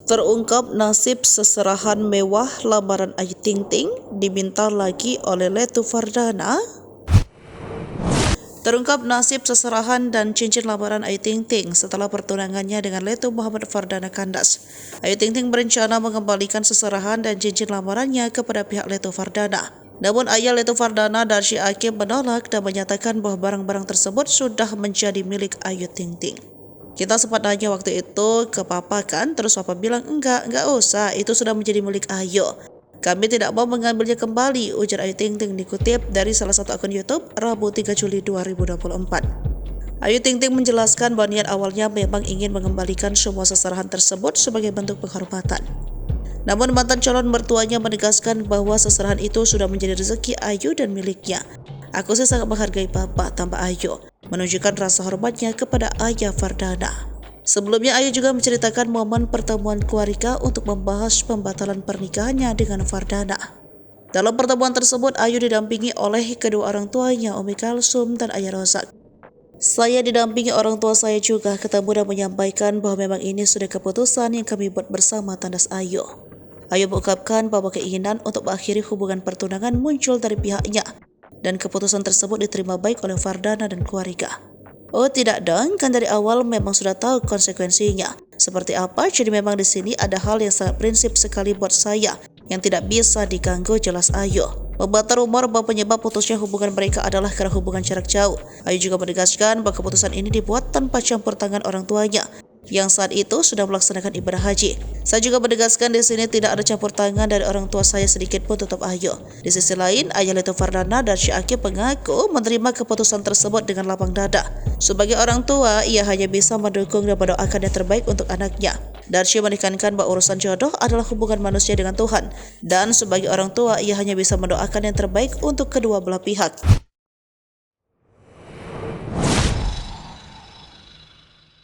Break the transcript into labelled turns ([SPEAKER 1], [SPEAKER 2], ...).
[SPEAKER 1] Terungkap nasib seserahan mewah lamaran Ayu Ting Ting diminta lagi oleh Letu Fardana. Terungkap nasib seserahan dan cincin lamaran Ayu Ting Ting setelah pertunangannya dengan Letu Muhammad Fardana kandas. Ayu Ting Ting berencana mengembalikan seserahan dan cincin lamarannya kepada pihak Letu Fardana. Namun ayah Letu Fardana, Darshi Hakim, menolak dan menyatakan bahwa barang-barang tersebut sudah menjadi milik Ayu Ting Ting. Kita sempat nanya waktu itu ke papa kan, terus papa bilang enggak usah, itu sudah menjadi milik Ayu. Kami tidak mau mengambilnya kembali, ujar Ayu Ting Ting dikutip dari salah satu akun YouTube Rabu 3 Juli 2024. Ayu Ting Ting menjelaskan bahwa niat awalnya memang ingin mengembalikan semua seserahan tersebut sebagai bentuk penghormatan. Namun mantan calon mertuanya menegaskan bahwa seserahan itu sudah menjadi rezeki Ayu dan miliknya. Aku sih sangat menghargai papa, tambah Ayu, menunjukkan rasa hormatnya kepada ayah Fardana. Sebelumnya Ayu juga menceritakan momen pertemuan keluarga untuk membahas pembatalan pernikahannya dengan Fardana. Dalam pertemuan tersebut Ayu didampingi oleh kedua orang tuanya, Umi Kalsum dan Ayah Rozak. Saya didampingi orang tua saya juga ketemu dan menyampaikan bahwa memang ini sudah keputusan yang kami buat bersama, tandas Ayu. Ayu mengungkapkan bahwa keinginan untuk mengakhiri hubungan pertunangan muncul dari pihaknya, dan keputusan tersebut diterima baik oleh Fardana dan keluarga. Oh tidak dong, kan dari awal memang sudah tahu konsekuensinya seperti apa, jadi memang di sini ada hal yang sangat prinsip sekali buat saya yang tidak bisa diganggu, jelas Ayu. Membantah rumor bahwa penyebab putusnya hubungan mereka adalah karena hubungan jarak jauh. Ayu juga menegaskan bahwa keputusan ini dibuat tanpa campur tangan orang tuanya yang saat itu sudah melaksanakan ibadah haji. Saya juga menegaskan di sini tidak ada campur tangan dari orang tua saya sedikit pun, tutup Ayu. Di sisi lain, ayah Letu Fardana, Darshi Hakim, mengaku menerima keputusan tersebut dengan lapang dada. Sebagai orang tua, ia hanya bisa mendukung dan mendoakan yang terbaik untuk anaknya. Darshi menekankan bahwa urusan jodoh adalah hubungan manusia dengan Tuhan, dan sebagai orang tua, ia hanya bisa mendoakan yang terbaik untuk kedua belah pihak.